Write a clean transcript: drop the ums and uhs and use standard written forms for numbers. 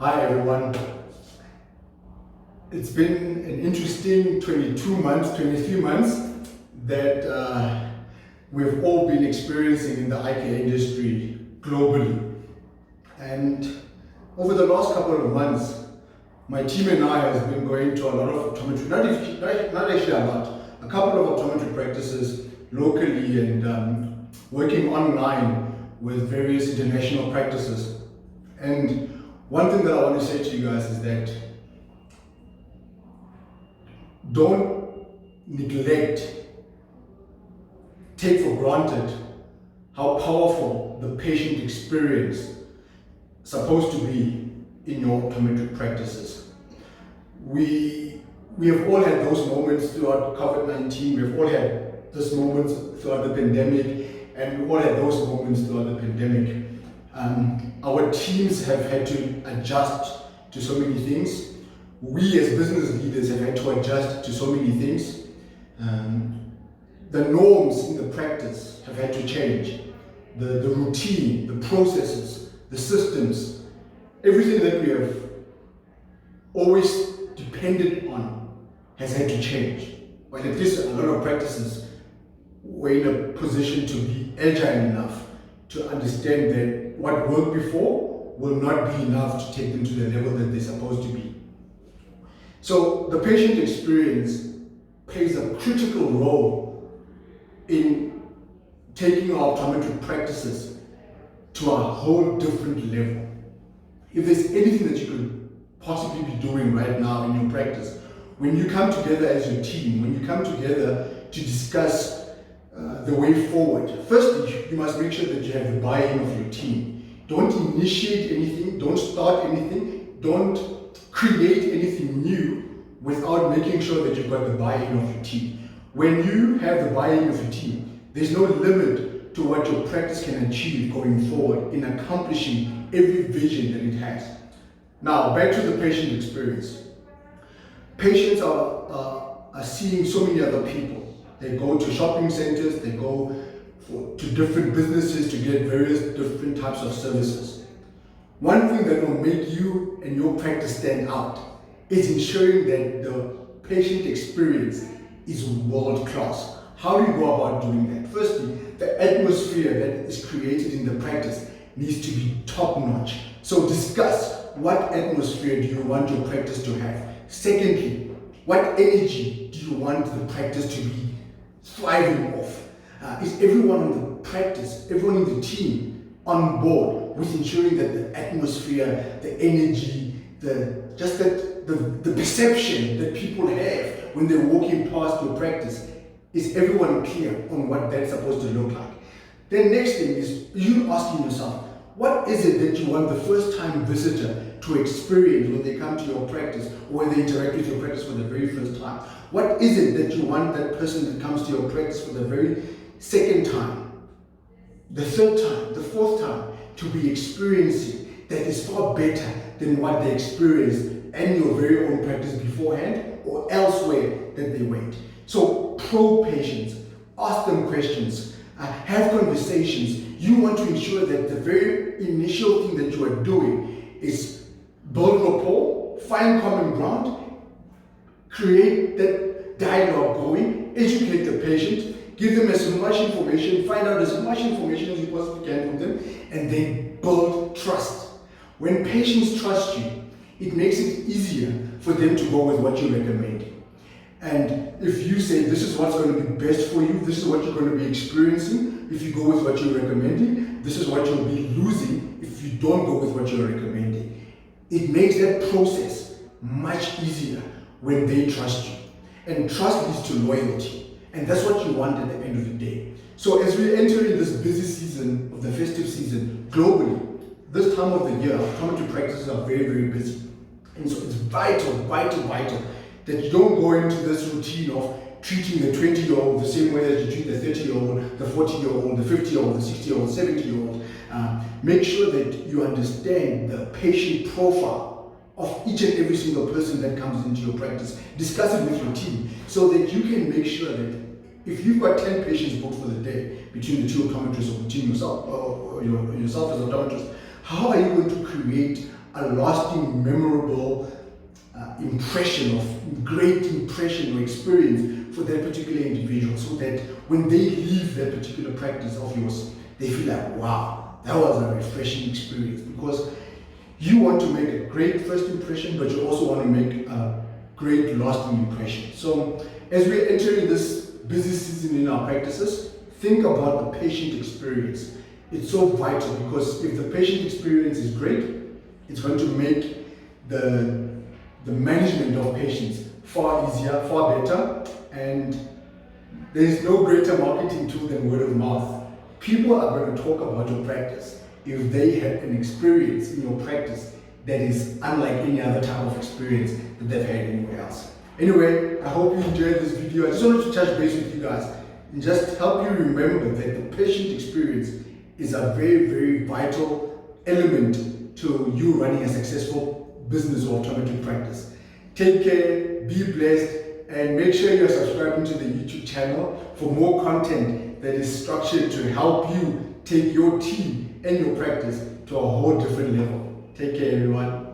Hi everyone. It's been an interesting 23 months that we've all been experiencing in the eye care industry globally. And over the last couple of months, my team and I have been going to a lot of optometry, not actually a lot, a couple of optometry practices locally and working online with various international practices. And one thing that I want to say to you guys is that don't neglect, take for granted how powerful the patient experience is supposed to be in your optometric practices. We have all had those moments throughout COVID-19, we have all had those moments throughout the pandemic, and we all had those moments throughout the pandemic. Our teams have had to adjust to so many things. We as business leaders have had to adjust to so many things. The norms in the practice have had to change. The routine, the processes, the systems, everything that we have always depended on has had to change. But at least a lot of practices were in a position to be agile enough to understand that what worked before will not be enough to take them to the level that they're supposed to be. So the patient experience plays a critical role in taking our optometry practices to a whole different level. If there's anything that you could possibly be doing right now in your practice, when you come together as your team, when you come together to discuss the way forward, firstly, you must make sure that you have the buy-in of your team. Don't initiate anything, don't start anything, don't create anything new without making sure that you've got the buy-in of your team. When you have the buy-in of your team, there's no limit to what your practice can achieve going forward in accomplishing every vision that it has. Now, back to the patient experience. Patients are seeing so many other people. They go to shopping centers, they go to different businesses to get various different types of services. One thing that will make you and your practice stand out is ensuring that the patient experience is world class. How do you go about doing that? Firstly, the atmosphere that is created in the practice needs to be top notch. So discuss what atmosphere do you want your practice to have. Secondly, what energy do you want the practice to be thriving off? Is everyone in the practice, everyone in the team on board with ensuring that the atmosphere, the energy, the perception that people have when they're walking past your practice, is everyone clear on what that's supposed to look like? Then next thing is you asking yourself, what is it that you want the first time visitor to experience when they come to your practice or when they interact with your practice for the very first time? What is it that you want that person that comes to your practice for the very second time, the third time, the fourth time, to be experiencing that is far better than what they experienced in your very own practice beforehand or elsewhere that they went? So probe patients, ask them questions, have conversations. You want to ensure that the very initial thing that you are doing is build rapport, find common ground, create that dialogue going, educate the patient, give them as much information, find out as much information as you possibly can from them, and then build trust. When patients trust you, it makes it easier for them to go with what you recommend. And if you say this is what's going to be best for you, this is what you're going to be experiencing if you go with what you're recommending, this is what you'll be losing if you don't go with what you're recommending. It makes that process much easier when they trust you. And trust leads to loyalty. And that's what you want at the end of the day. So as we enter in this busy season of the festive season globally, this time of the year, optometry practices are very, very busy. And so it's vital that you don't go into this routine of treating the 20-year-old the same way as you treat the 30-year-old, the 40-year-old, the 50-year-old, the 60-year-old, 70-year-old. Make sure that you understand the patient profile of each and every single person that comes into your practice. Discuss it with your team so that you can make sure that if you've got 10 patients booked for the day between the two optometrists or between yourself or yourself as an optometrist, how are you going to create a lasting, memorable great impression or experience for that particular individual, so that when they leave that particular practice of yours, they feel like, wow, that was a refreshing experience. Because you want to make a great first impression, but you also want to make a great lasting impression. So as we're entering this busy season in our practices, think about the patient experience. It's so vital, because if the patient experience is great, it's going to make the management of patients far easier, far better, and there is no greater marketing tool than word of mouth. People are going to talk about your practice if they had an experience in your practice that is unlike any other type of experience that they've had anywhere else. Anyway, I hope you enjoyed this video. I just wanted to touch base with you guys and just help you remember that the patient experience is a very, very vital element to you running a successful business or optometry practice. Take care, be blessed, and make sure you're subscribing to the YouTube channel for more content that is structured to help you take your team and your practice to a whole different level. Take care, everyone.